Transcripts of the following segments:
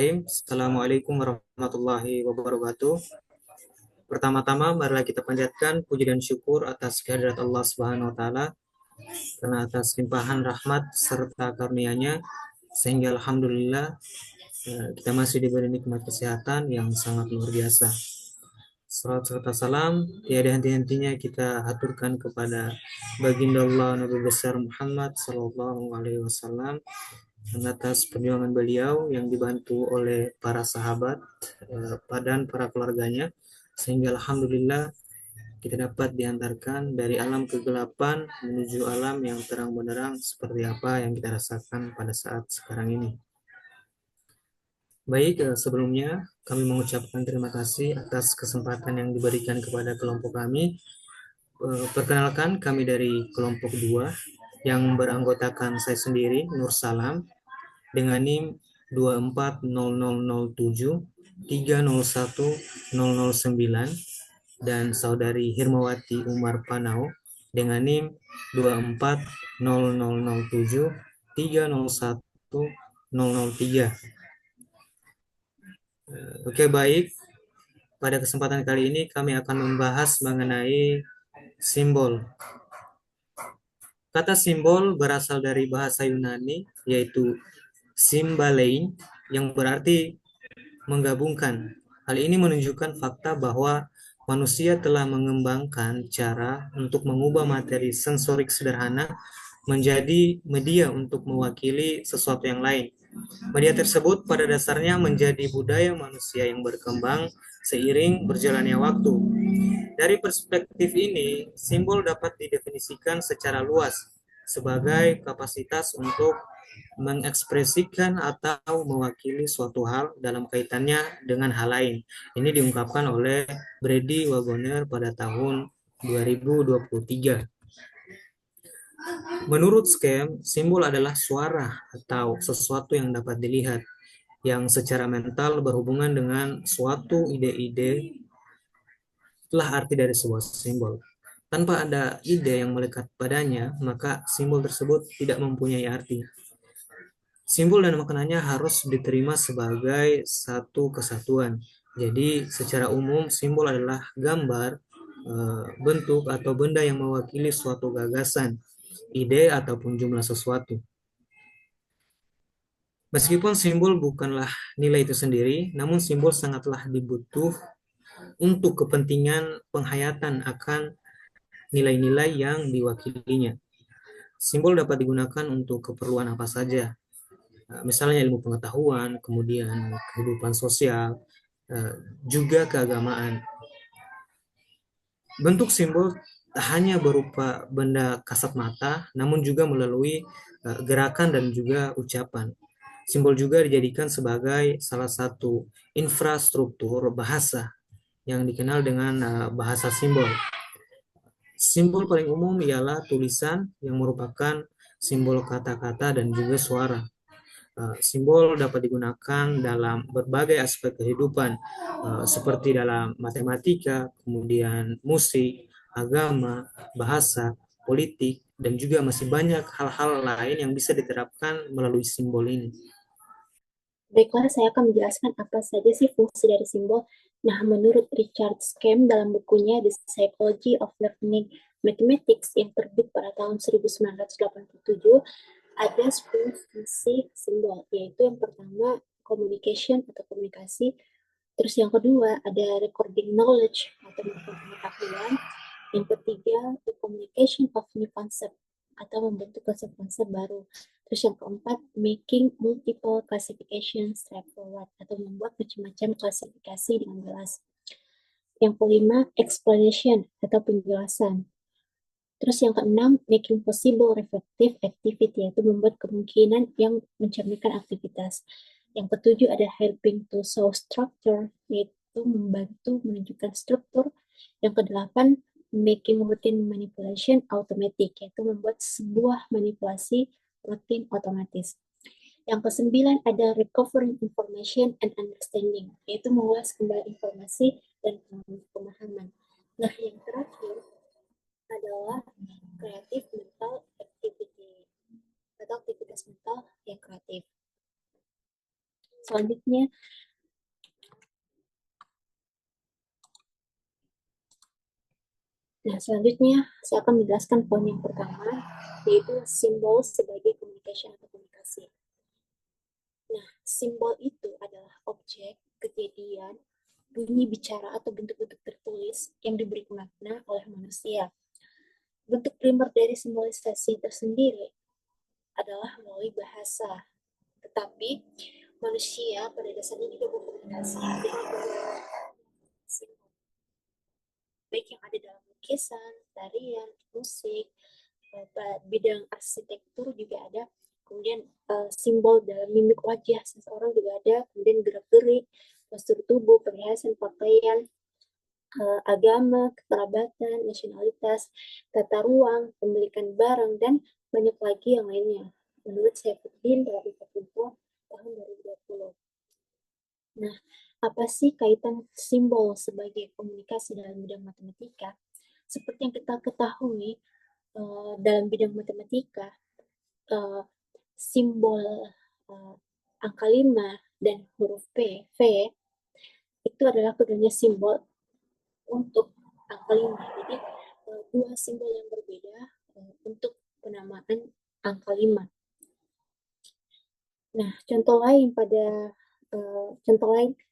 Bismillahirrahmanirrahim. Assalamualaikum warahmatullahi wabarakatuh. Pertama-tama, marilah kita panjatkan puji dan syukur atas kehadirat Allah Subhanahu wa Ta'ala, karena atas limpahan rahmat serta karunia-Nya, sehingga alhamdulillah kita masih diberi nikmat kesehatan yang sangat luar biasa. Salat serta salam tiada henti-hentinya kita haturkan kepada baginda Allah Nabi besar Muhammad Sallallahu Alaihi Wasallam, atas perjuangan beliau yang dibantu oleh para sahabat dan para keluarganya, sehingga alhamdulillah kita dapat diantarkan dari alam kegelapan menuju alam yang terang benderang seperti apa yang kita rasakan pada saat sekarang ini. Baik, sebelumnya kami mengucapkan terima kasih atas kesempatan yang diberikan kepada kelompok kami. Perkenalkan, kami dari kelompok 2 yang beranggotakan saya sendiri, Nur Salam, dengan NIM 240007 301 009, dan saudari Hirmawati Umar Panau dengan NIM 240007 301 003. Oke, baik. Pada kesempatan kali ini kami akan membahas mengenai simbol. Kata simbol berasal dari bahasa Yunani, yaitu symbalein, yang berarti menggabungkan. Hal ini menunjukkan fakta bahwa manusia telah mengembangkan cara untuk mengubah materi sensorik sederhana menjadi media untuk mewakili sesuatu yang lain. Media tersebut pada dasarnya menjadi budaya manusia yang berkembang seiring berjalannya waktu. Dari perspektif ini, simbol dapat didefinisikan secara luas sebagai kapasitas untuk mengekspresikan atau mewakili suatu hal dalam kaitannya dengan hal lain. Ini diungkapkan oleh Brady Wagoner pada tahun 2023. Menurut Scam, simbol adalah suara atau sesuatu yang dapat dilihat, yang secara mental berhubungan dengan suatu ide-ide. Itulah arti dari sebuah simbol. Tanpa ada ide yang melekat padanya, maka simbol tersebut tidak mempunyai arti. Simbol dan maknanya harus diterima sebagai satu kesatuan. Jadi, secara umum, simbol adalah gambar, bentuk, atau benda yang mewakili suatu gagasan, ide, ataupun jumlah sesuatu. Meskipun simbol bukanlah nilai itu sendiri, namun simbol sangatlah dibutuh untuk kepentingan penghayatan akan nilai-nilai yang diwakilinya. Simbol dapat digunakan untuk keperluan apa saja, misalnya ilmu pengetahuan, kemudian kehidupan sosial, juga keagamaan. Bentuk simbol tak hanya berupa benda kasat mata, namun juga melalui gerakan dan juga ucapan. Simbol juga dijadikan sebagai salah satu infrastruktur bahasa yang dikenal dengan bahasa simbol. Simbol paling umum ialah tulisan yang merupakan simbol kata-kata dan juga suara. Simbol dapat digunakan dalam berbagai aspek kehidupan, seperti dalam matematika, kemudian musik, agama, bahasa, politik, dan juga masih banyak hal-hal lain yang bisa diterapkan melalui simbol ini. Baiklah, saya akan menjelaskan apa saja sih fungsi dari simbol. Nah, menurut Richard Skem dalam bukunya The Psychology of Learning Mathematics yang terbit pada tahun 1987, ada 10 fungsi simbol, yaitu yang pertama communication atau komunikasi, terus yang kedua ada recording knowledge atau pengetahuan, yang ketiga the communication of new concept atau membentuk konsep-konsep baru, terus yang keempat making multiple classifications straightforward atau membuat macam-macam klasifikasi dengan jelas, yang kelima explanation atau penjelasan. Terus yang keenam, making possible reflective activity, yaitu membuat kemungkinan yang mencerminkan aktivitas. Yang ketujuh ada helping to show structure, yaitu membantu menunjukkan struktur. Yang kedelapan, making routine manipulation automatic, yaitu membuat sebuah manipulasi rutin otomatis. Yang kesembilan ada recovering information and understanding, yaitu mengulas kembali informasi dan pemahaman. Nah, yang terakhir adalah creative mental activity atau aktivitas mental yang kreatif. selanjutnya saya akan menjelaskan poin yang pertama, yaitu simbol sebagai communication atau komunikasi. Nah, simbol itu adalah objek, kejadian, bunyi bicara atau bentuk-bentuk tertulis yang diberi makna oleh manusia. Bentuk primer dari simbolisasi tersendiri adalah melalui bahasa. Tetapi manusia pada dasarnya juga berkomunikasi dengan simbol, baik yang ada dalam lukisan, tarian, musik, bidang arsitektur juga ada, kemudian simbol dalam mimik wajah seseorang juga ada, kemudian gerak-gerik, postur tubuh, perhiasan, pakaian, agama, kekerabatan, nasionalitas, tata ruang, pemilikan barang, dan banyak lagi yang lainnya. Menurut Saifuddin dari Info tahun 2020. Nah, apa sih kaitan simbol sebagai komunikasi dalam bidang matematika? Seperti yang kita ketahui, dalam bidang matematika, simbol angka 5 dan huruf V itu adalah keduanya simbol untuk angka 5. Jadi, dua simbol yang berbeda untuk penamaan angka 5. Nah, contoh lain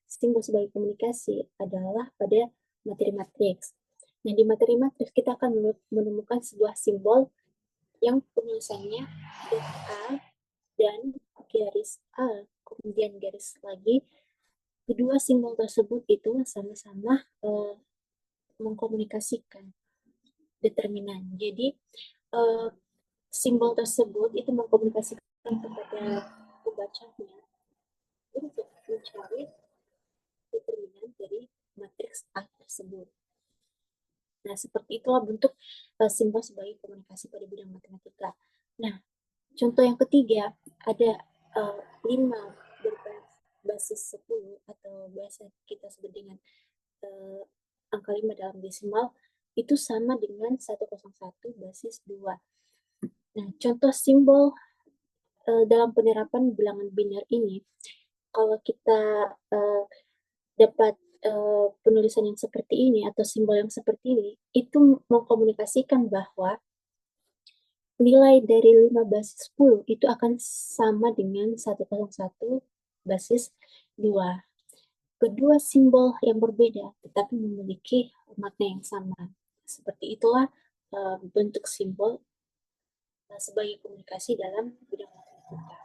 simbol sebagai komunikasi adalah pada materi matriks. Nah, di materi matriks kita akan menemukan sebuah simbol yang penulisannya A dan garis A, kemudian garis lagi. Kedua simbol tersebut itu sama-sama mengkomunikasikan determinan. Jadi, simbol tersebut itu mengkomunikasikan kepada pembacanya untuk mencari determinan dari matriks A tersebut. Nah, seperti itulah bentuk simbol sebagai komunikasi pada bidang matematika. Nah, contoh yang ketiga, ada 5 berbasis 10 atau biasa kita sebut dengan angka 5 dalam desimal, itu sama dengan 101 basis 2. Nah, contoh simbol dalam penerapan bilangan biner ini, kalau kita dapat penulisan yang seperti ini atau simbol yang seperti ini, itu mengkomunikasikan bahwa nilai dari 5 basis 10 itu akan sama dengan 101 basis 2. Kedua simbol yang berbeda tetapi memiliki makna yang sama. Seperti itulah bentuk simbol sebagai komunikasi dalam bidang matematika.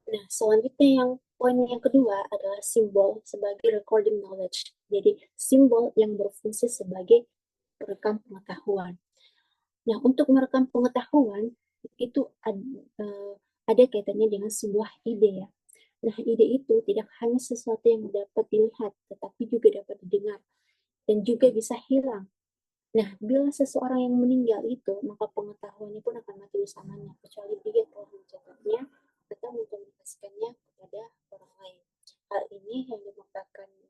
Nah, selanjutnya poin yang kedua adalah simbol sebagai recording knowledge. Jadi, simbol yang berfungsi sebagai perekam pengetahuan. Nah, untuk merekam pengetahuan itu ada kaitannya dengan sebuah ide ya. Nah, ide itu tidak hanya sesuatu yang dapat dilihat, tetapi juga dapat didengar dan juga bisa hilang. Nah, bila seseorang yang meninggal itu, maka pengetahuannya pun akan mati bersamanya, kecuali dia telah mencatatnya atau mengkomunikasikannya kepada orang lain. Hal ini yang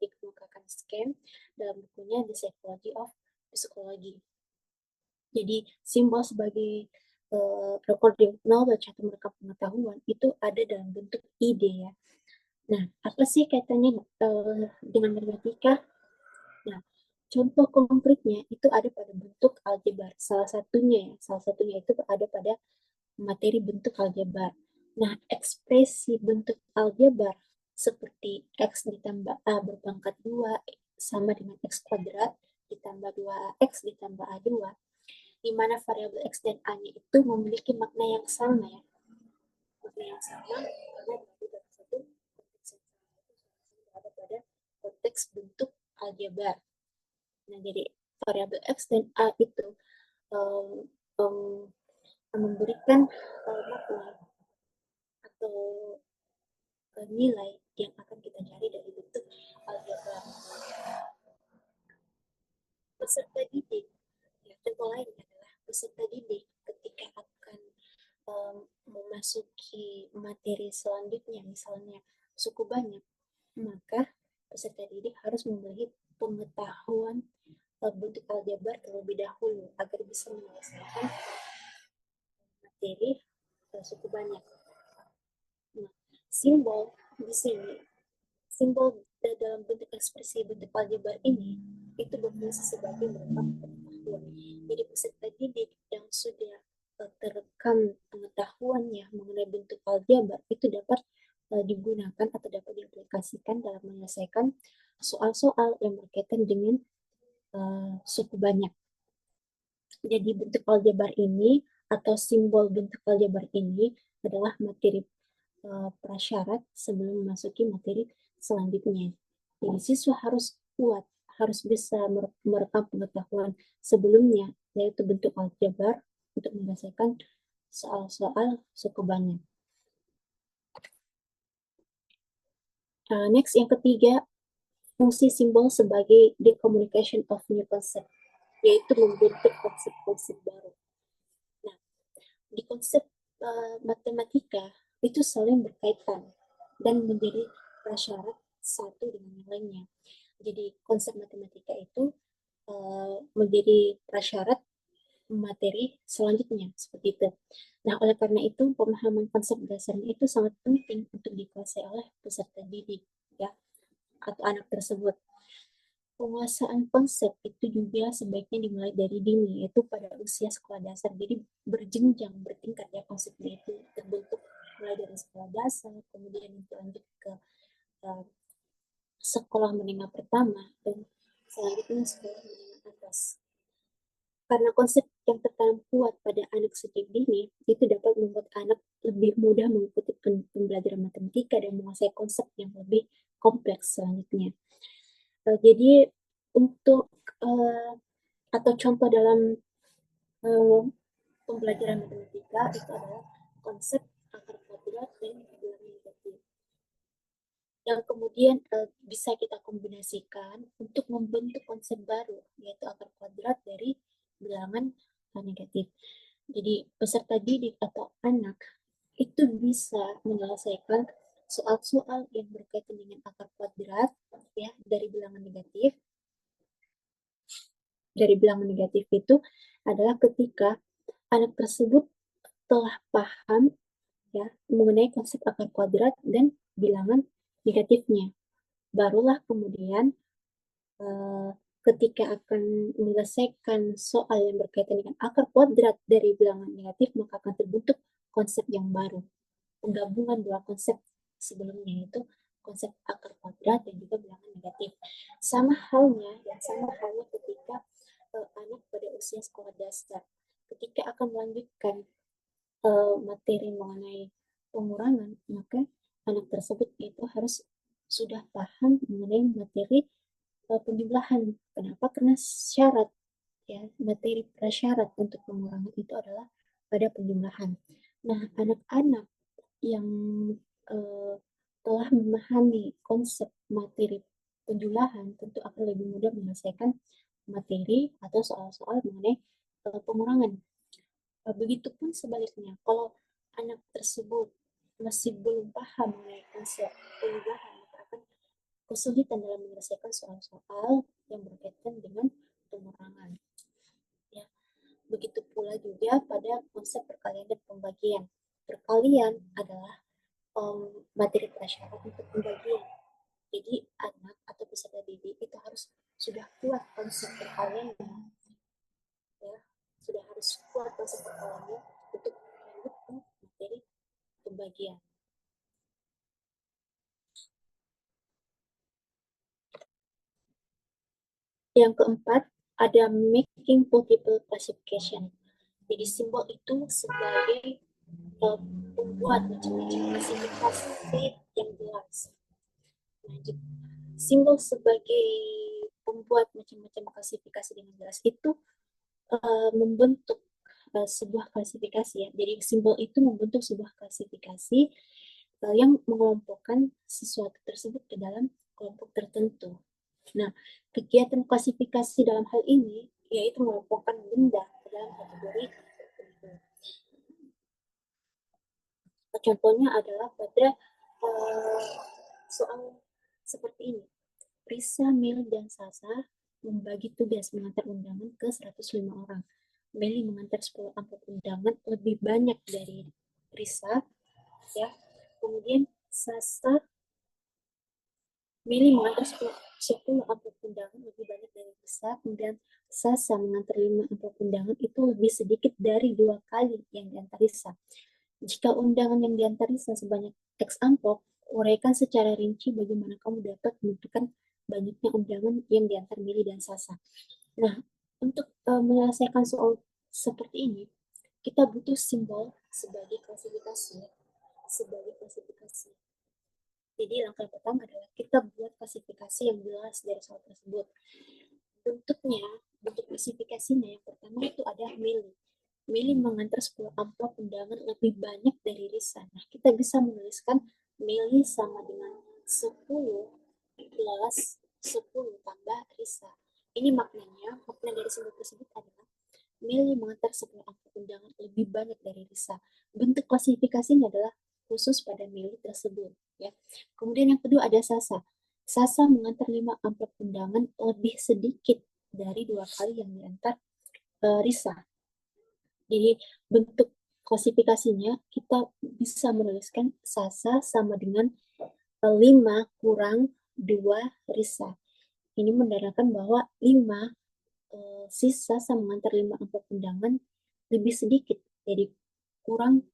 dikemukakan Scam dalam bukunya The Psychology of Psychology. Jadi, simbol sebagai recording knowledge atau merekam pengetahuan itu ada dalam bentuk ide ya. Nah, apa sih kaitannya dengan matematika? Nah, contoh konkretnya itu ada pada bentuk aljabar. Salah satunya itu ada pada materi bentuk aljabar. Nah, ekspresi bentuk aljabar seperti X ditambah A berpangkat 2 sama dengan X kuadrat ditambah 2X ditambah A2, di mana variabel X dan A-nya itu memiliki makna yang sama ya. Makna yang sama karena dari satu konteks yang sama itu ada pada konteks bentuk aljabar. Nah, jadi variabel X dan A itu memberikan makna atau nilai yang akan kita cari dari bentuk aljabar. Peserta didik, ya, contoh lain adalah peserta didik ketika akan memasuki materi selanjutnya, misalnya suku banyak, maka peserta didik harus memiliki pengetahuan bentuk aljabar terlebih dahulu agar bisa menyelesaikan materi suku banyak. simbol di sini, simbol dalam bentuk ekspresi bentuk aljabar ini itu berfungsi sebagai merekam pengetahuan. Jadi peserta didik yang sudah terekam pengetahuannya mengenai bentuk aljabar itu dapat digunakan atau dapat diaplikasikan dalam menyelesaikan soal-soal yang berkaitan dengan suku banyak. Jadi bentuk aljabar ini atau simbol bentuk aljabar ini adalah materi prasyarat sebelum memasuki materi selanjutnya. Jadi siswa harus kuat, harus bisa merekam pengetahuan sebelumnya, yaitu bentuk aljabar untuk menyelesaikan soal-soal suku banyak. Next, yang ketiga, fungsi simbol sebagai the communication of new concept, yaitu membentuk konsep-konsep baru. Nah, di konsep matematika itu saling berkaitan dan menjadi prasyarat satu dengan yang lainnya. Jadi konsep matematika itu menjadi prasyarat materi selanjutnya seperti itu. Nah, oleh karena itu pemahaman konsep dasarnya itu sangat penting untuk dikuasai oleh peserta didik ya atau anak tersebut. Penguasaan konsep itu juga sebaiknya dimulai dari dini, yaitu pada usia sekolah dasar. Jadi berjenjang, bertingkat ya konsepnya itu terbentuk mulai dari sekolah dasar, kemudian lanjut ke uh, sekolah menengah pertama, dan selanjutnya sekolah menengah atas. Karena konsep yang tertanam kuat pada anak sejak dini, itu dapat membuat anak lebih mudah mengikuti pembelajaran matematika dan menguasai konsep yang lebih kompleks selanjutnya. Jadi untuk atau contoh dalam pembelajaran matematika itu adalah konsep akar kuadrat dan bilangan negatif yang kemudian bisa kita kombinasikan untuk membentuk konsep baru yaitu akar kuadrat dari bilangan negatif. Jadi peserta didik atau anak itu bisa menyelesaikan soal-soal yang berkaitan dengan akar kuadrat ya dari bilangan negatif. Dari bilangan negatif itu adalah ketika anak tersebut telah paham ya mengenai konsep akar kuadrat dan bilangan negatifnya. Barulah kemudian ketika akan menyelesaikan soal yang berkaitan dengan akar kuadrat dari bilangan negatif, maka akan terbentuk konsep yang baru. Penggabungan dua konsep sebelumnya itu konsep akar kuadrat dan juga bilangan negatif. Sama halnya ketika anak pada usia sekolah dasar, ketika akan melanjutkan materi mengenai pengurangan, maka anak tersebut itu harus sudah paham mengenai materi penjumlahan. Kenapa? Karena syarat ya materi prasyarat untuk pengurangan itu adalah pada penjumlahan. Nah, anak-anak yang uh, telah memahami konsep materi penjumlahan tentu akan lebih mudah menyelesaikan materi atau soal-soal mengenai pengurangan. Begitupun sebaliknya, kalau anak tersebut masih belum paham mengenai konsep penjumlahan, maka akan kesulitan dalam menyelesaikan soal-soal yang berkaitan dengan pengurangan. Ya, begitu pula juga pada konsep perkalian dan pembagian. Perkalian adalah materi prasyarat untuk pembagian. Jadi anak atau peserta didik itu harus sudah kuat konsep perkalian ya, sudah harus kuat konsep perkalian untuk lanjut ke materi pembagian. Yang keempat, ada making multiple classification. Jadi simbol itu sebagai membuat macam-macam klasifikasi yang jelas. Lanjut. Simbol sebagai pembuat macam-macam klasifikasi dengan jelas itu membentuk sebuah klasifikasi ya. Jadi simbol itu membentuk sebuah klasifikasi yang mengelompokkan sesuatu tersebut ke dalam kelompok tertentu. Nah, kegiatan klasifikasi dalam hal ini yaitu mengelompokkan benda ke dalam kategori tertentu. Contohnya adalah pada soal seperti ini. Risa, Mel, dan Sasa membagi tugas mengantar undangan ke 105 orang. Meli mengantar 10 amplop undangan lebih banyak dari Risa, ya. Kemudian Sasa Mili mengantar 10 amplop undangan lebih banyak dari Lisa, kemudian Sasa mengantar 5 amplop undangan itu lebih sedikit dari 2 kali yang diantar Lisa. Jika undangan yang diantar Lisa sebanyak X amplop, uraikan secara rinci bagaimana kamu dapat menentukan banyaknya undangan yang diantar Mili dan Sasa. Nah, untuk menyelesaikan soal seperti ini, kita butuh simbol sebagai klasifikasi. Sebagai klasifikasi. Jadi langkah pertama adalah kita buat klasifikasi yang jelas dari soal tersebut. Bentuk klasifikasinya yang pertama itu ada Mili. Mili mengantar 10 amplop undangan lebih banyak dari Risa. Nah, kita bisa menuliskan Mili sama dengan 10 plus 10 tambah Risa. Ini maknanya, makna dari simbol tersebut adalah Mili mengantar 10 amplop undangan lebih banyak dari Risa. Bentuk klasifikasinya adalah khusus pada Mili tersebut. Ya. Kemudian yang kedua ada Sasa. Sasa mengantar 5 amplop undangan lebih sedikit dari 2 kali yang diantar Risa. Jadi bentuk klasifikasinya kita bisa menuliskan Sasa sama dengan 5 kurang 2 Risa. Ini menandakan bahwa 5 sisa sama mengantar 5 amplop undangan lebih sedikit. Jadi kurang,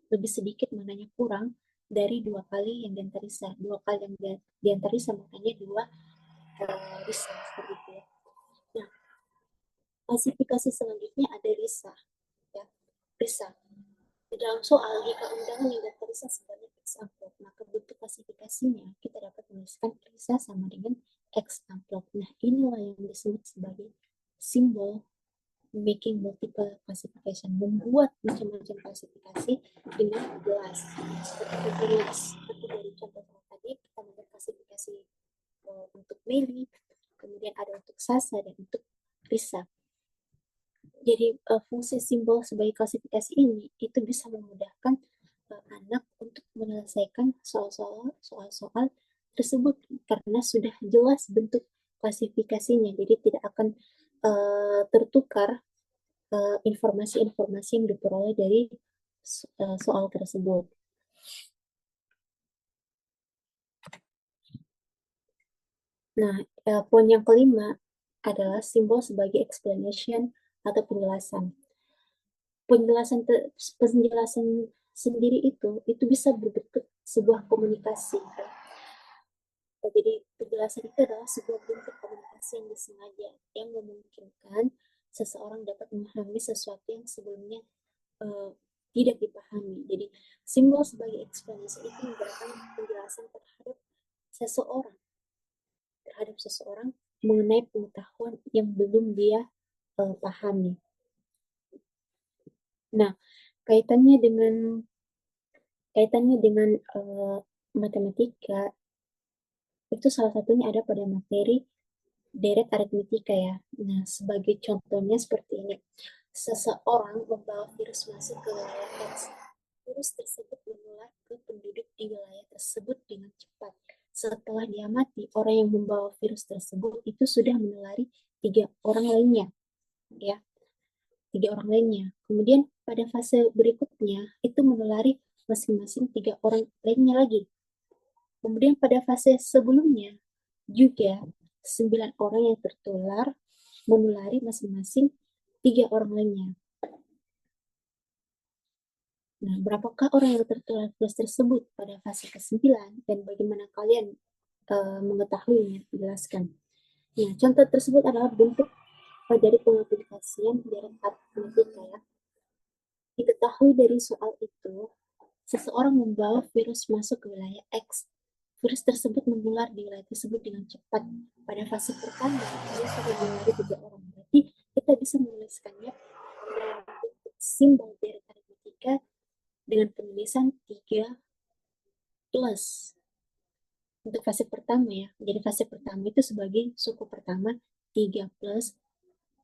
lebih sedikit maknanya kurang dari 2 kali yang diantar Risa. 2 kali yang diantar Risa maknanya 2 Risa seperti itu ya. Nah, klasifikasi selanjutnya ada Risa. Ya. Risa. Di dalam soal, jika undangan yang diantar Risa sebanyak X amplop, maka bentuk klasifikasinya kita dapat menuliskan Risa sama dengan X amplop. Nah, inilah yang disebut sebagai simbol making multiple classification, membuat macam-macam klasifikasi dengan jelas. Seperti dari contoh tadi, kita membuat klasifikasi untuk Meli, kemudian ada untuk Sasa dan untuk Risa. Jadi fungsi simbol sebagai klasifikasi ini itu bisa memudahkan anak untuk menyelesaikan soal-soal tersebut karena sudah jelas bentuk klasifikasinya, jadi tidak akan tertukar informasi-informasi yang diperoleh dari soal tersebut. Nah, poin yang kelima adalah simbol sebagai explanation atau penjelasan. Penjelasan sendiri itu bisa berbentuk sebuah komunikasi. Jadi penjelasan itu adalah sebuah bentuk komunikasi yang disengaja yang memungkinkan seseorang dapat memahami sesuatu yang sebelumnya tidak dipahami. Jadi simbol sebagai explanation itu memberikan penjelasan terhadap seseorang mengenai pengetahuan yang belum dia pahami. Nah, kaitannya dengan matematika itu salah satunya ada pada materi deret aritmetika ya. Nah, sebagai contohnya seperti ini. Seseorang membawa virus masuk ke wilayah X. Virus tersebut menular ke penduduk di wilayah tersebut dengan cepat. Setelah dia mati, orang yang membawa virus tersebut itu sudah menulari 3 orang lainnya. Ya, 3 orang lainnya. Kemudian pada fase berikutnya itu menulari masing-masing 3 orang lainnya lagi. Kemudian pada fase sebelumnya juga 9 orang yang tertular menulari masing-masing 3 orang lainnya. Nah, berapakah orang yang tertular virus tersebut pada fase ke-9 dan bagaimana kalian mengetahuinya? Jelaskan. Nah, contoh tersebut adalah bentuk dari pengaplikasian deret aritmetika ya. Diketahui dari soal itu, seseorang membawa virus masuk ke wilayah X. Virus tersebut menular di wilayah tersebut dengan cepat. Pada fase pertama, dia sudah menulari 3 orang. Berarti kita bisa menuliskannya dalam bentuk simbol deret aritmetika dengan penulisan 3 plus. Untuk fase pertama ya. Jadi fase pertama itu sebagai suku pertama 3 plus.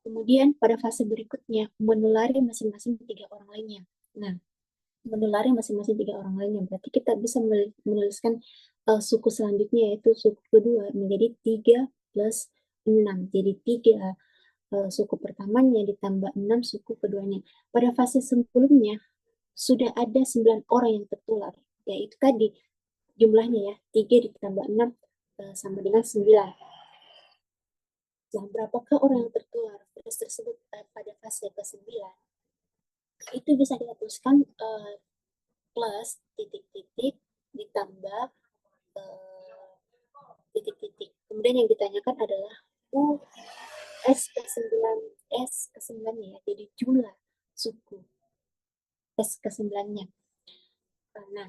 Kemudian pada fase berikutnya menulari masing-masing 3 orang lainnya. Nah, menulari masing-masing 3 orang lainnya. Berarti kita bisa menuliskan suku selanjutnya yaitu suku kedua menjadi 3 plus 6. Jadi 3 suku pertamanya ditambah 6 suku keduanya. Pada fase sebelumnya sudah ada 9 orang yang tertular. Yaitu tadi jumlahnya ya, 3 ditambah 6 sama dengan 9. Nah, berapakah orang yang tertular virus tersebut pada fase ke-9? Itu bisa kita tuliskan plus titik-titik ditambah titik-titik. Kemudian yang ditanyakan adalah S ke-9, S ke-9-nya ya, jadi jumlah suku S ke-9-nya. Nah,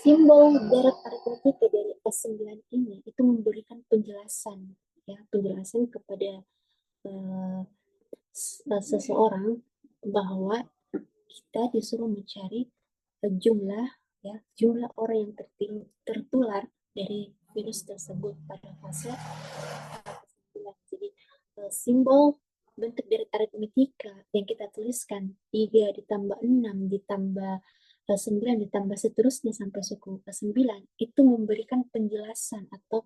simbol deret aritmetika dari S9 ini itu memberikan penjelasan ya, penjelasan kepada seseorang bahwa kita disuruh mencari jumlah ya, jumlah orang yang tertular dari virus tersebut pada fase 9. Jadi simbol bentuk deret aritmetika yang kita tuliskan 3 ditambah 6 ditambah 9 ditambah seterusnya sampai suku ke-9 itu memberikan penjelasan atau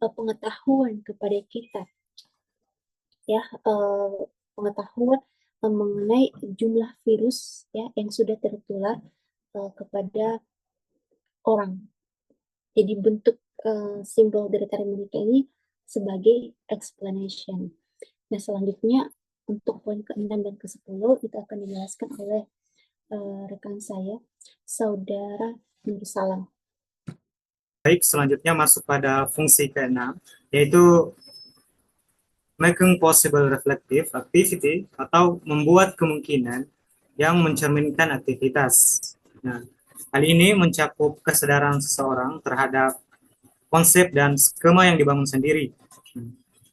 pengetahuan kepada kita ya, pengetahuan mengenai jumlah virus ya yang sudah tertular kepada orang. Jadi bentuk simbol deret aritmetika ini sebagai explanation. Nah, selanjutnya untuk poin ke-6 dan ke-10 itu akan dijelaskan oleh rekan saya, Saudara Nur Salam. Baik, selanjutnya masuk pada fungsi ke-6, yaitu making possible reflective activity atau membuat kemungkinan yang mencerminkan aktivitas. Nah, hal ini mencakup kesadaran seseorang terhadap konsep dan skema yang dibangun sendiri,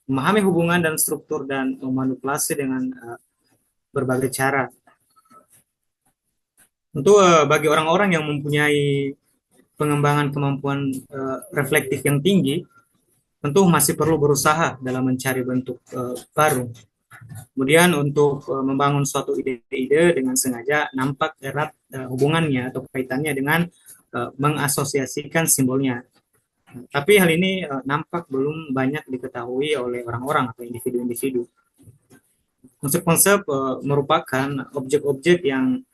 memahami hubungan dan struktur dan memanipulasi dengan berbagai cara. Tentu bagi orang-orang yang mempunyai pengembangan kemampuan reflektif yang tinggi, tentu masih perlu berusaha dalam mencari bentuk baru. Kemudian untuk membangun suatu ide-ide dengan sengaja nampak erat hubungannya atau kaitannya dengan mengasosiasikan simbolnya. Tapi hal ini nampak belum banyak diketahui oleh orang-orang atau individu-individu. Konsep-konsep merupakan objek-objek yang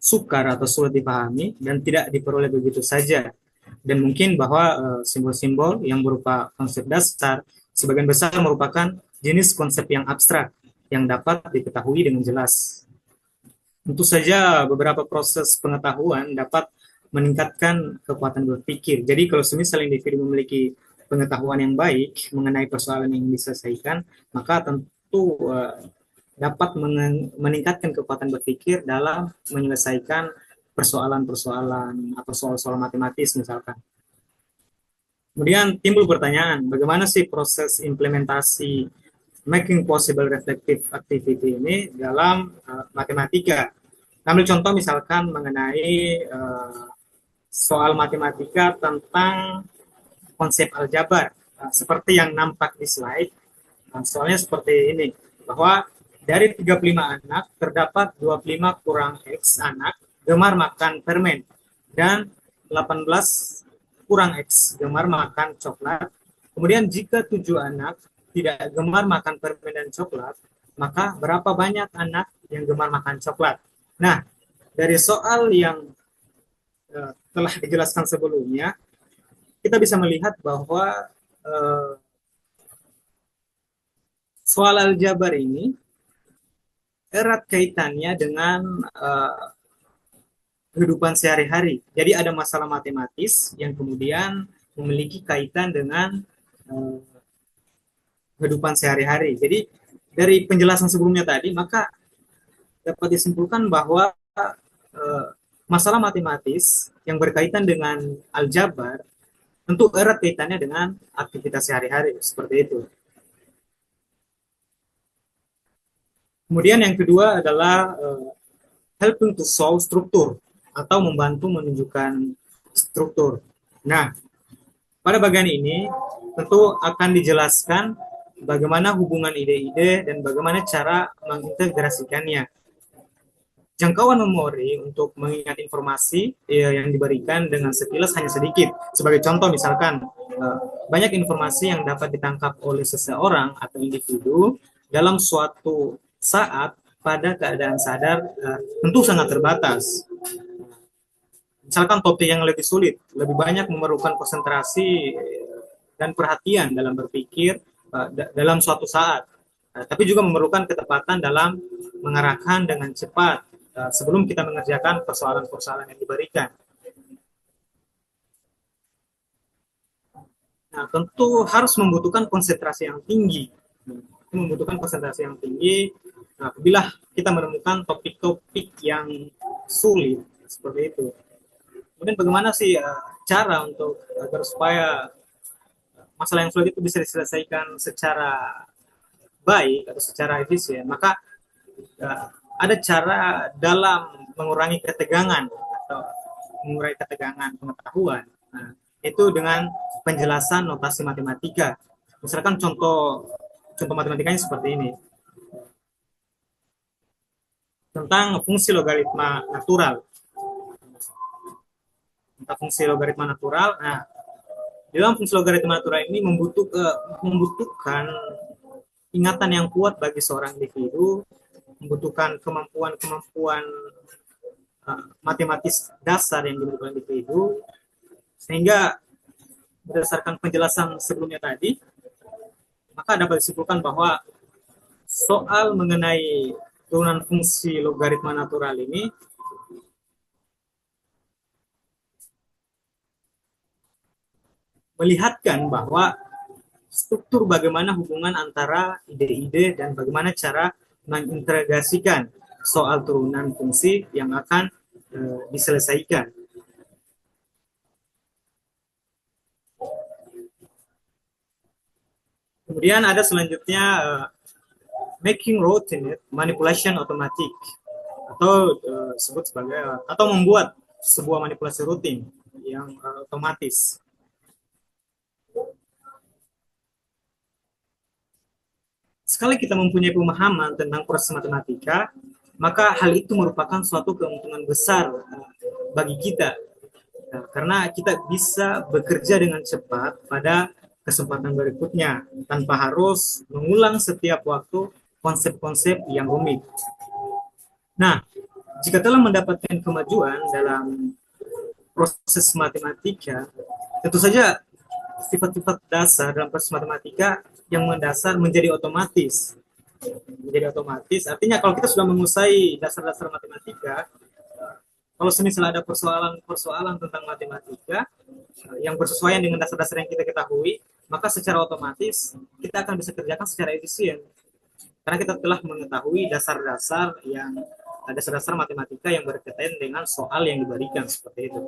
sukar atau sulit dipahami dan tidak diperoleh begitu saja. Dan mungkin bahwa simbol-simbol yang berupa konsep dasar sebagian besar merupakan jenis konsep yang abstrak yang dapat diketahui dengan jelas. Tentu saja beberapa proses pengetahuan dapat meningkatkan kekuatan berpikir. Jadi kalau semisal individu memiliki pengetahuan yang baik mengenai persoalan yang diselesaikan, maka tentu dapat meningkatkan kekuatan berpikir dalam menyelesaikan persoalan-persoalan atau soal-soal matematis misalkan. Kemudian timbul pertanyaan, bagaimana sih proses implementasi making possible reflective activity ini dalam matematika? Ambil contoh misalkan mengenai soal matematika tentang konsep aljabar, seperti yang nampak di slide. Soalnya seperti ini, bahwa dari 35 anak, terdapat 25 kurang X anak gemar makan permen, dan 18 kurang X gemar makan coklat. Kemudian jika 7 anak tidak gemar makan permen dan coklat, maka berapa banyak anak yang gemar makan coklat? Nah, dari soal yang telah dijelaskan sebelumnya, kita bisa melihat bahwa soal aljabar ini erat kaitannya dengan kehidupan sehari-hari. Jadi ada masalah matematis yang kemudian memiliki kaitan dengan kehidupan sehari-hari. Jadi dari penjelasan sebelumnya tadi, maka dapat disimpulkan bahwa masalah matematis yang berkaitan dengan aljabar tentu erat kaitannya dengan aktivitas sehari-hari, seperti itu. Kemudian yang kedua adalah helping to solve struktur atau membantu menunjukkan struktur. Nah, pada bagian ini tentu akan dijelaskan bagaimana hubungan ide-ide dan bagaimana cara mengintegrasikannya. Jangkauan memori untuk mengingat informasi yang diberikan dengan sekilas hanya sedikit. Sebagai contoh misalkan, banyak informasi yang dapat ditangkap oleh seseorang atau individu dalam suatu saat pada keadaan sadar tentu sangat terbatas. Misalkan topik yang lebih sulit, lebih banyak memerlukan konsentrasi dan perhatian dalam berpikir dalam suatu saat. Tapi juga memerlukan ketepatan dalam mengarahkan dengan cepat sebelum kita mengerjakan persoalan-persoalan yang diberikan. Nah, tentu harus membutuhkan konsentrasi yang tinggi. Membutuhkan konsentrasi yang tinggi apabila kita menemukan topik-topik yang sulit seperti itu. Kemudian bagaimana sih cara untuk agar supaya masalah yang sulit itu bisa diselesaikan secara baik atau secara efisien? Maka ada cara dalam mengurangi ketegangan atau mengurangi ketegangan pengetahuan. Nah, itu dengan penjelasan notasi matematika. Misalkan contoh matematikanya seperti ini. Tentang fungsi logaritma natural. Tentang fungsi logaritma natural. Nah, di dalam fungsi logaritma natural ini membutuhkan ingatan yang kuat bagi seorang individu, membutuhkan kemampuan matematis dasar yang dimiliki oleh individu, sehingga berdasarkan penjelasan sebelumnya tadi, maka dapat disimpulkan bahwa soal mengenai turunan fungsi logaritma natural ini melihatkan bahwa struktur bagaimana hubungan antara ide-ide dan bagaimana cara mengintegrasikan soal turunan fungsi yang akan diselesaikan. Kemudian ada selanjutnya making routine manipulation automatic atau sebut sebagai atau membuat sebuah manipulasi rutin yang otomatis. Sekali kita mempunyai pemahaman tentang proses matematika, maka hal itu merupakan suatu keuntungan besar bagi kita. Karena kita bisa bekerja dengan cepat pada kesempatan berikutnya, tanpa harus mengulang setiap waktu konsep-konsep yang rumit. Nah, jika telah mendapatkan kemajuan dalam proses matematika, tentu saja sifat-sifat dasar dalam proses matematika yang mendasar menjadi otomatis. Menjadi otomatis, artinya kalau kita sudah menguasai dasar-dasar matematika, kalau semisal ada persoalan tentang matematika yang bersesuaian dengan dasar-dasar yang kita ketahui, maka secara otomatis kita akan bisa kerjakan secara efisien. Karena kita telah mengetahui dasar-dasar matematika yang berkaitan dengan soal yang diberikan seperti itu.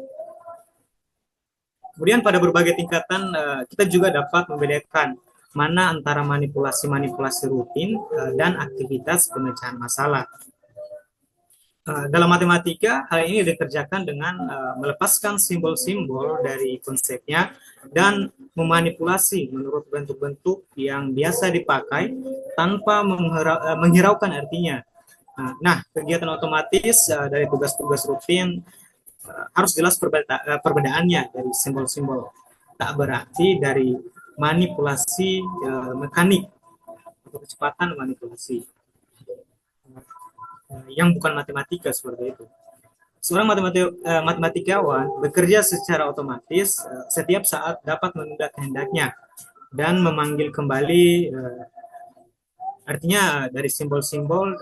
Kemudian pada berbagai tingkatan kita juga dapat membedakan mana antara manipulasi-manipulasi rutin dan aktivitas pemecahan masalah. Dalam matematika, hal ini dikerjakan dengan melepaskan simbol-simbol dari konsepnya dan memanipulasi menurut bentuk-bentuk yang biasa dipakai tanpa menghiraukan artinya. Nah, kegiatan otomatis dari tugas-tugas rutin harus jelas perbedaannya dari simbol-simbol. Tak berarti dari manipulasi mekanik atau kecepatan manipulasi yang bukan matematika seperti itu. Seorang matematikawan bekerja secara otomatis setiap saat dapat menunda kehendaknya dan memanggil kembali artinya dari simbol-simbol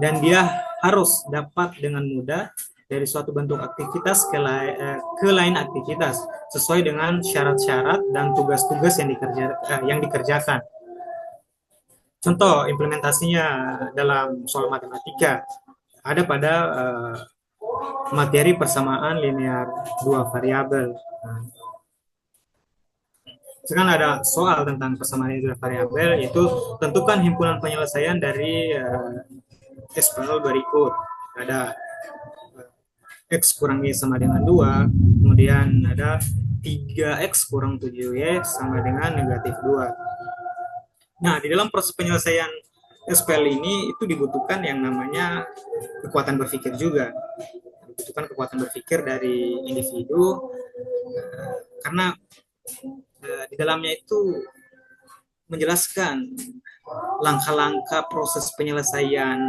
dan dia harus dapat dengan mudah dari suatu bentuk aktivitas ke lain aktivitas sesuai dengan syarat-syarat dan tugas-tugas yang dikerjakan. Contoh implementasinya dalam soal matematika ada pada materi persamaan linear dua variabel. Sekarang ada soal tentang persamaan linear dua variabel, yaitu tentukan himpunan penyelesaian dari SPL berikut. Ada X kurang Y sama dengan 2, kemudian ada 3X kurang 7Y sama dengan negatif 2. Nah, di dalam proses penyelesaian SPL ini itu dibutuhkan yang namanya kekuatan berpikir juga. Dibutuhkan kekuatan berpikir dari individu karena di dalamnya itu menjelaskan langkah-langkah proses penyelesaian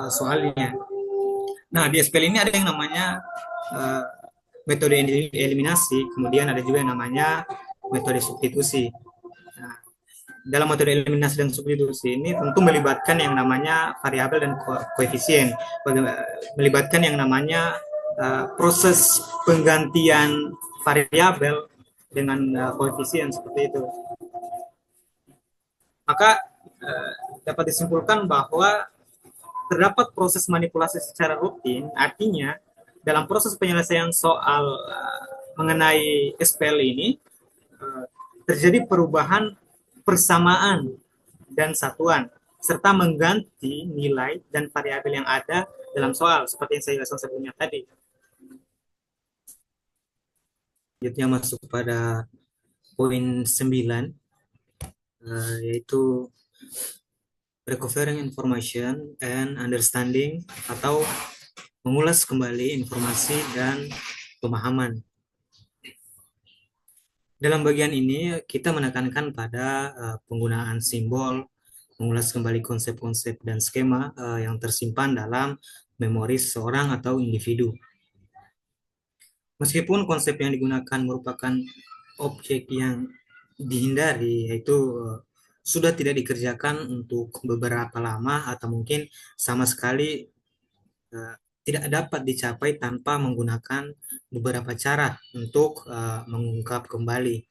soalnya. Nah, di SPL ini ada yang namanya metode eliminasi, kemudian ada juga yang namanya metode substitusi. Nah, dalam metode eliminasi dan substitusi ini tentu melibatkan yang namanya variabel dan koefisien, melibatkan yang namanya proses penggantian variabel dengan koefisien seperti itu. Maka dapat disimpulkan bahwa terdapat proses manipulasi secara rutin, artinya dalam proses penyelesaian soal mengenai SPL ini terjadi perubahan persamaan dan satuan serta mengganti nilai dan variabel yang ada dalam soal seperti yang saya jelaskan sebelumnya tadi. Selanjutnya masuk pada poin 9 yaitu recovering information and understanding atau mengulas kembali informasi dan pemahaman. Dalam bagian ini kita menekankan pada penggunaan simbol, mengulas kembali konsep-konsep dan skema yang tersimpan dalam memori seseorang atau individu. Meskipun konsep yang digunakan merupakan objek yang dihindari, yaitu sudah tidak dikerjakan untuk beberapa lama atau mungkin sama sekali tidak dapat dicapai tanpa menggunakan beberapa cara untuk mengungkap kembali.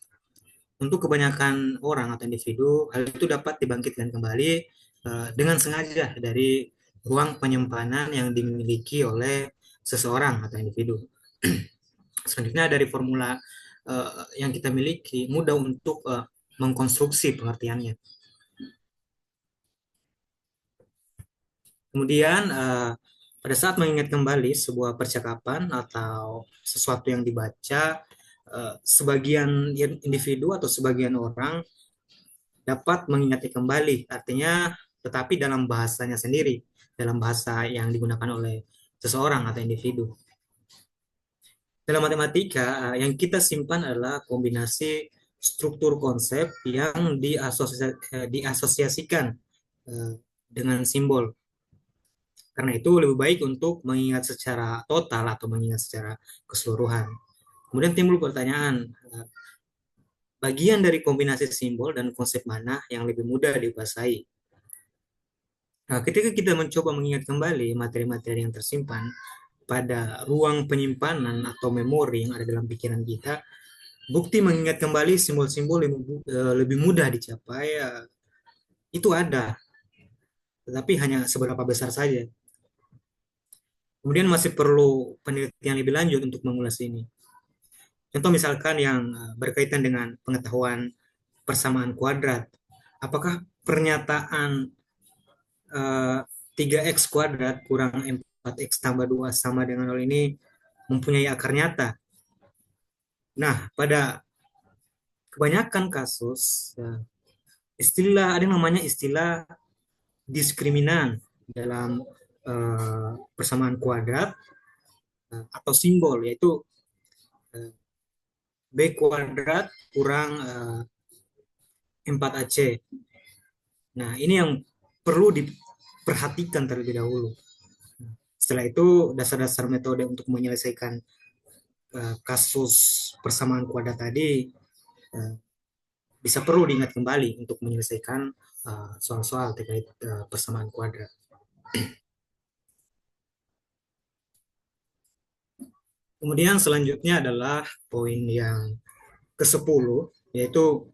Untuk kebanyakan orang atau individu, hal itu dapat dibangkitkan kembali dengan sengaja dari ruang penyimpanan yang dimiliki oleh seseorang atau individu. Selanjutnya dari formula yang kita miliki mudah untuk mengkonstruksi pengertiannya. Kemudian pada saat mengingat kembali sebuah percakapan atau sesuatu yang dibaca, sebagian individu atau sebagian orang dapat mengingatnya kembali, artinya tetapi dalam bahasanya sendiri, dalam bahasa yang digunakan oleh seseorang atau individu. Dalam matematika, yang kita simpan adalah kombinasi struktur konsep yang diasosiasikan dengan simbol. Karena itu lebih baik untuk mengingat secara total atau mengingat secara keseluruhan. Kemudian timbul pertanyaan, bagian dari kombinasi simbol dan konsep mana yang lebih mudah dikuasai? Nah, ketika kita mencoba mengingat kembali materi-materi yang tersimpan pada ruang penyimpanan atau memori yang ada dalam pikiran kita, bukti mengingat kembali simbol-simbol lebih mudah dicapai, itu ada, tetapi hanya seberapa besar saja. Kemudian masih perlu penelitian lebih lanjut untuk mengulas ini. Contoh misalkan yang berkaitan dengan pengetahuan persamaan kuadrat. Apakah pernyataan 3x kuadrat kurang 4x tambah 2 sama dengan 0 ini mempunyai akar nyata? Nah, pada kebanyakan kasus, ada yang namanya istilah diskriminan dalam persamaan kuadrat atau simbol, yaitu B kuadrat kurang 4AC. Nah, ini yang perlu diperhatikan terlebih dahulu. Setelah itu, dasar-dasar metode untuk menyelesaikan kasus persamaan kuadrat tadi bisa perlu diingat kembali untuk menyelesaikan soal-soal terkait persamaan kuadrat. Kemudian selanjutnya adalah poin yang ke-10, yaitu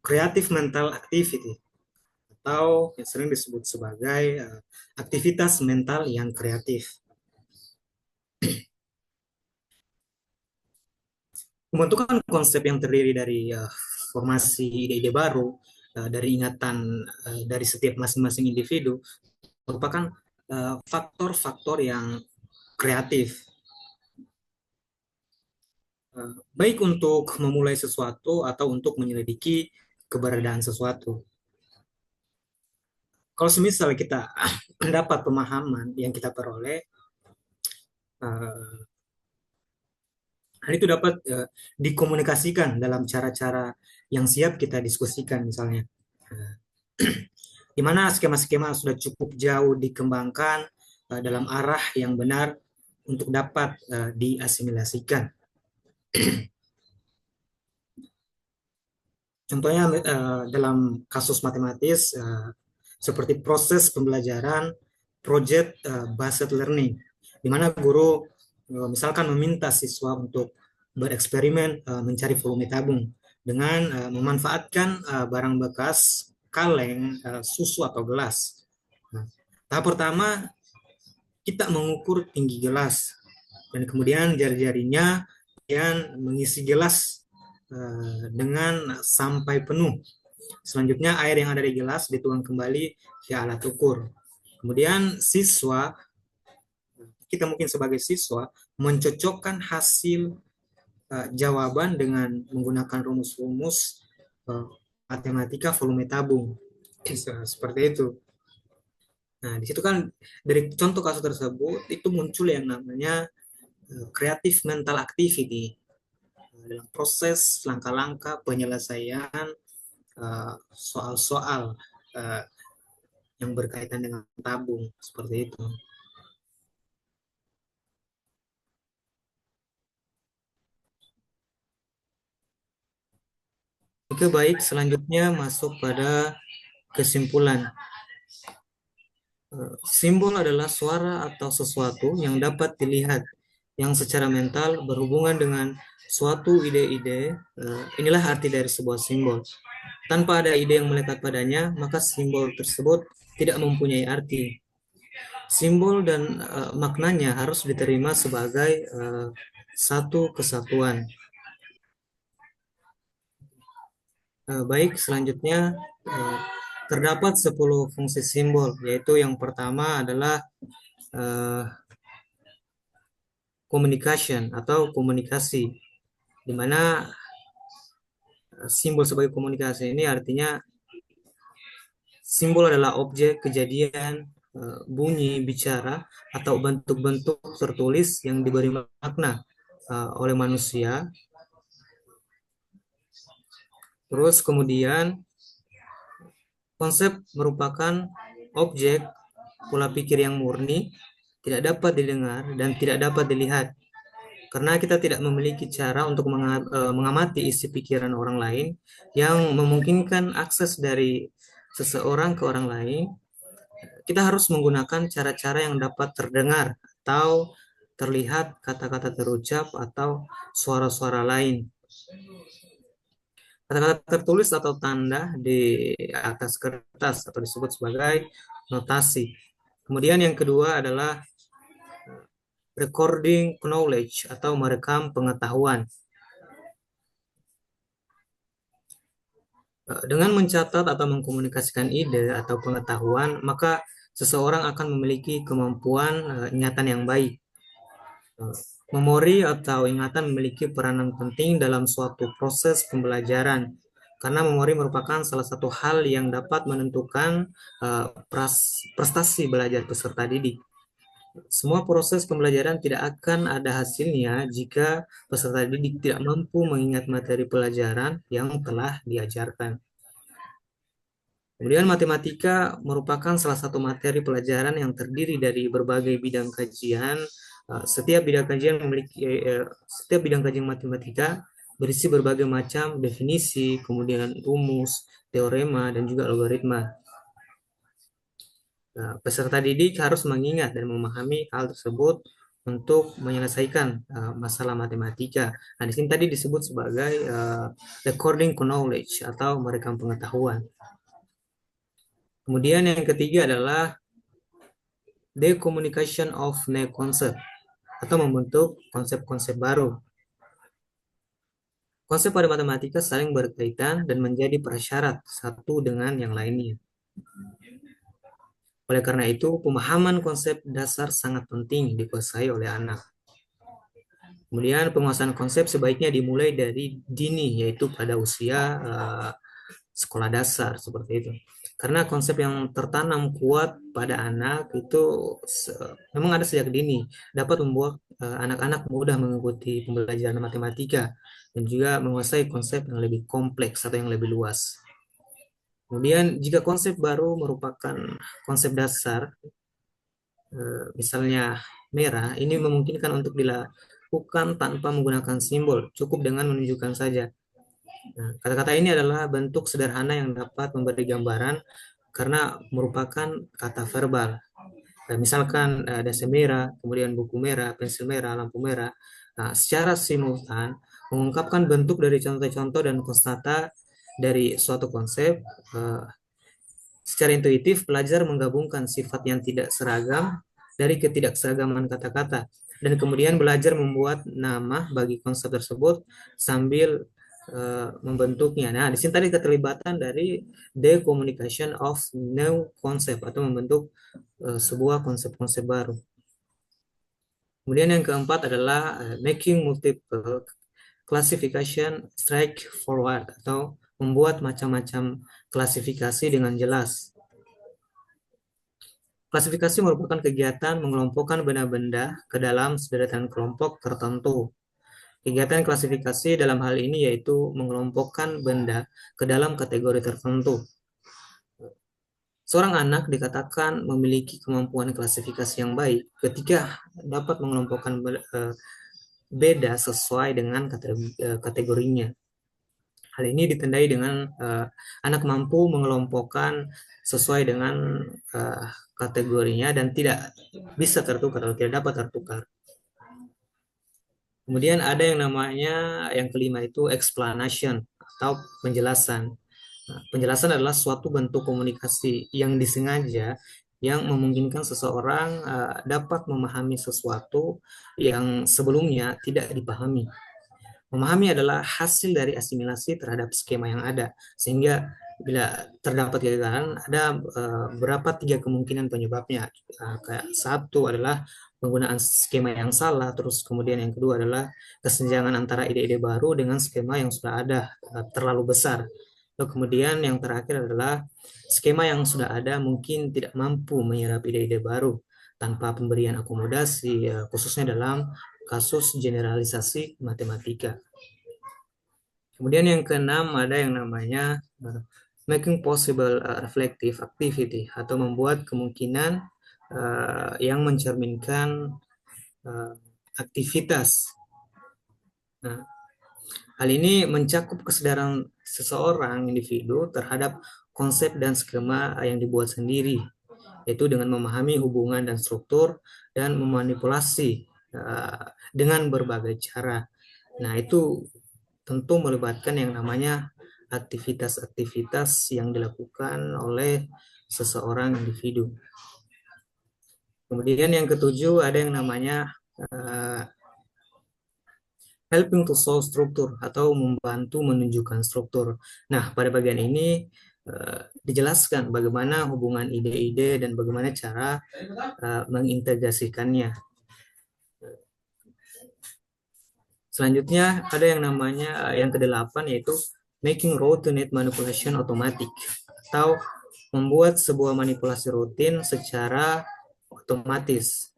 creative mental activity, atau yang sering disebut sebagai aktivitas mental yang kreatif. Pembentukan konsep yang terdiri dari formasi ide-ide baru, dari ingatan dari setiap masing-masing individu, merupakan faktor-faktor yang kreatif. Baik untuk memulai sesuatu atau untuk menyelidiki keberadaan sesuatu. Kalau semisal kita mendapat pemahaman yang kita peroleh, hal itu dapat dikomunikasikan dalam cara-cara yang siap kita diskusikan misalnya. Di mana skema-skema sudah cukup jauh dikembangkan dalam arah yang benar untuk dapat diasimilasikan. Contohnya dalam kasus matematis seperti proses pembelajaran project based learning, di mana guru misalkan meminta siswa untuk bereksperimen mencari volume tabung dengan memanfaatkan barang bekas, kaleng, susu atau gelas. Nah, tahap pertama kita mengukur tinggi gelas dan kemudian jari-jarinya yang mengisi gelas dengan sampai penuh. Selanjutnya air yang ada di gelas dituang kembali ke alat ukur. Kemudian kita mungkin sebagai siswa mencocokkan hasil jawaban dengan menggunakan rumus-rumus matematika volume tabung. Seperti itu. Nah, di situ kan dari contoh kasus tersebut itu muncul yang namanya creative mental activity dalam proses langkah-langkah penyelesaian soal-soal uh, yang berkaitan dengan tabung seperti itu. Oke, baik, selanjutnya masuk pada kesimpulan. Simbol adalah suara atau sesuatu yang dapat dilihat, yang secara mental berhubungan dengan suatu ide-ide. Inilah arti dari sebuah simbol. Tanpa ada ide yang melekat padanya, maka simbol tersebut tidak mempunyai arti. Simbol dan maknanya harus diterima sebagai satu kesatuan. Baik, selanjutnya terdapat 10 fungsi simbol, yaitu yang pertama adalah uh, communication atau komunikasi, di mana simbol sebagai komunikasi ini artinya simbol adalah objek, kejadian, bunyi, bicara, atau bentuk-bentuk tertulis yang diberi makna oleh manusia. Terus kemudian konsep merupakan objek pola pikir yang murni, tidak dapat didengar dan tidak dapat dilihat. Karena kita tidak memiliki cara untuk mengamati isi pikiran orang lain yang memungkinkan akses dari seseorang ke orang lain, kita harus menggunakan cara-cara yang dapat terdengar atau terlihat kata-kata terucap atau suara-suara lain. Kata-kata tertulis atau tanda di atas kertas atau disebut sebagai notasi. Kemudian yang kedua adalah recording knowledge atau merekam pengetahuan. Dengan mencatat atau mengkomunikasikan ide atau pengetahuan, maka seseorang akan memiliki kemampuan ingatan yang baik. Memori atau ingatan memiliki peranan penting dalam suatu proses pembelajaran, karena memori merupakan salah satu hal yang dapat menentukan prestasi belajar peserta didik. Semua proses pembelajaran tidak akan ada hasilnya jika peserta didik tidak mampu mengingat materi pelajaran yang telah diajarkan. Kemudian matematika merupakan salah satu materi pelajaran yang terdiri dari berbagai bidang kajian. Setiap bidang kajian matematika berisi berbagai macam definisi, kemudian rumus, teorema, dan juga logaritma. Nah, peserta didik harus mengingat dan memahami hal tersebut untuk menyelesaikan masalah matematika. Nah, di sini tadi disebut sebagai recording knowledge atau merekam pengetahuan. Kemudian yang ketiga adalah decommunication of new concept atau membentuk konsep-konsep baru. Konsep pada matematika saling berkaitan dan menjadi prasyarat satu dengan yang lainnya. Oleh karena itu, pemahaman konsep dasar sangat penting dikuasai oleh anak. Kemudian penguasaan konsep sebaiknya dimulai dari dini, yaitu pada usia sekolah dasar seperti itu. Karena konsep yang tertanam kuat pada anak itu memang ada sejak dini, dapat membuat anak-anak mudah mengikuti pembelajaran matematika dan juga menguasai konsep yang lebih kompleks atau yang lebih luas. Kemudian jika konsep baru merupakan konsep dasar, misalnya merah, ini memungkinkan untuk dilakukan tanpa menggunakan simbol, cukup dengan menunjukkan saja. Nah, kata-kata ini adalah bentuk sederhana yang dapat memberi gambaran karena merupakan kata verbal. Misalkan dasi merah, kemudian buku merah, pensil merah, lampu merah. Nah, secara simultan mengungkapkan bentuk dari contoh-contoh dan kostata dari suatu konsep. Secara intuitif, pelajar menggabungkan sifat yang tidak seragam dari ketidakseragaman kata-kata dan kemudian belajar membuat nama bagi konsep tersebut sambil membentuknya. Nah, di sini tadi keterlibatan dari the communication of new concept atau membentuk sebuah konsep-konsep baru. Kemudian yang keempat adalah making multiple classification straightforward atau membuat macam-macam klasifikasi dengan jelas. Klasifikasi merupakan kegiatan mengelompokkan benda-benda ke dalam sederetan kelompok tertentu. Kegiatan klasifikasi dalam hal ini yaitu mengelompokkan benda ke dalam kategori tertentu. Seorang anak dikatakan memiliki kemampuan klasifikasi yang baik ketika dapat mengelompokkan beda sesuai dengan kategorinya. Hal ini ditandai dengan anak mampu mengelompokkan sesuai dengan kategorinya dan tidak bisa tertukar atau tidak dapat tertukar. Kemudian ada yang namanya yang kelima itu explanation atau penjelasan. Nah, penjelasan adalah suatu bentuk komunikasi yang disengaja yang memungkinkan seseorang dapat memahami sesuatu yang sebelumnya tidak dipahami. Memahami adalah hasil dari asimilasi terhadap skema yang ada, sehingga bila terdapat kegagalan, ada berapa tiga kemungkinan penyebabnya. Kayak satu adalah penggunaan skema yang salah, terus kemudian yang kedua adalah kesenjangan antara ide-ide baru dengan skema yang sudah ada terlalu besar. Lalu kemudian yang terakhir adalah skema yang sudah ada mungkin tidak mampu menyerap ide-ide baru tanpa pemberian akomodasi, khususnya dalam kasus generalisasi matematika. Kemudian yang keenam ada yang namanya making possible reflective activity atau membuat kemungkinan yang mencerminkan aktivitas. Nah, hal ini mencakup kesadaran seseorang individu terhadap konsep dan skema yang dibuat sendiri, yaitu dengan memahami hubungan dan struktur dan memanipulasi dengan berbagai cara. Nah, itu tentu melibatkan yang namanya aktivitas-aktivitas yang dilakukan oleh seseorang individu. Kemudian yang ketujuh ada yang namanya helping to solve struktur atau membantu menunjukkan struktur. Nah, pada bagian ini dijelaskan bagaimana hubungan ide-ide dan bagaimana cara mengintegrasikannya. Selanjutnya ada yang namanya yang kedelapan yaitu making routinate manipulation automatic atau membuat sebuah manipulasi rutin secara otomatis.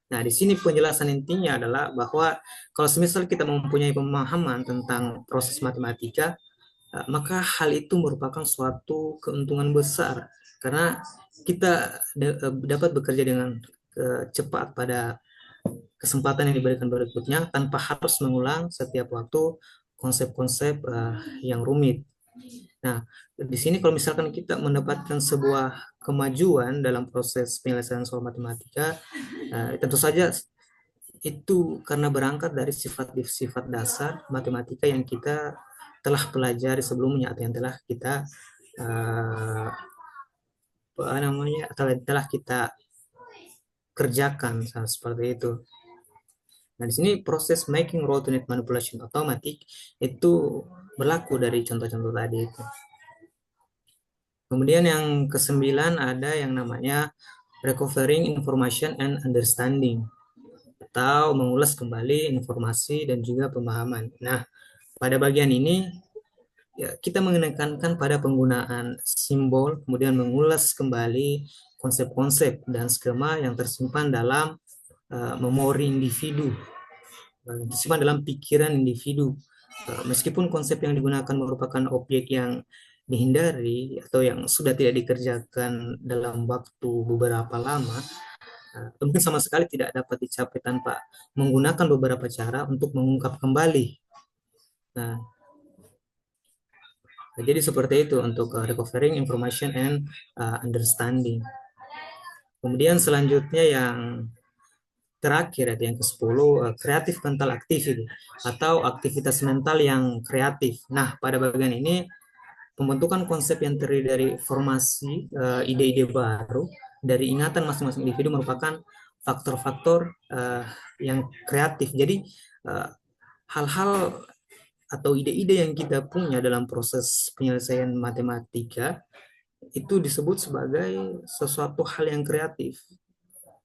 Nah, di sini penjelasan intinya adalah bahwa kalau semisal kita mempunyai pemahaman tentang proses matematika, maka hal itu merupakan suatu keuntungan besar karena kita dapat bekerja dengan cepat pada kesempatan yang diberikan berikutnya tanpa harus mengulang setiap waktu konsep-konsep yang rumit. Nah, di sini kalau misalkan kita mendapatkan sebuah kemajuan dalam proses penyelesaian soal matematika, tentu saja itu karena berangkat dari sifat-sifat dasar matematika yang kita telah pelajari sebelumnya atau yang telah kita telah kita kerjakan seperti itu. Nah, di sini proses making routinate manipulation automatic itu berlaku dari contoh-contoh tadi itu. Kemudian yang kesembilan ada yang namanya recovering information and understanding atau mengulas kembali informasi dan juga pemahaman. Nah, pada bagian ini ya, kita menekankan pada penggunaan simbol, kemudian mengulas kembali konsep-konsep dan skema yang tersimpan dalam memori individu, tersimpan dalam pikiran individu. Meskipun konsep yang digunakan merupakan objek yang dihindari atau yang sudah tidak dikerjakan dalam waktu beberapa lama, mungkin sama sekali tidak dapat dicapai tanpa menggunakan beberapa cara untuk mengungkap kembali. Nah, jadi seperti itu untuk recovering information and understanding. Kemudian selanjutnya yang terakhir, yang ke-10, creative mental activity atau aktivitas mental yang kreatif. Nah, pada bagian ini pembentukan konsep yang terdiri dari formasi ide-ide baru dari ingatan masing-masing individu merupakan faktor-faktor yang kreatif. Jadi hal-hal atau ide-ide yang kita punya dalam proses penyelesaian matematika itu disebut sebagai sesuatu hal yang kreatif.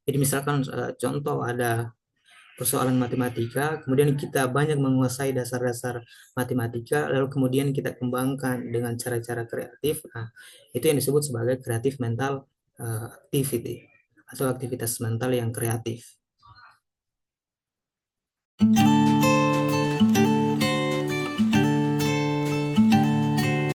Jadi misalkan contoh ada persoalan matematika, kemudian kita banyak menguasai dasar-dasar matematika, lalu kemudian kita kembangkan dengan cara-cara kreatif. Nah, itu yang disebut sebagai creative mental activity atau aktivitas mental yang kreatif.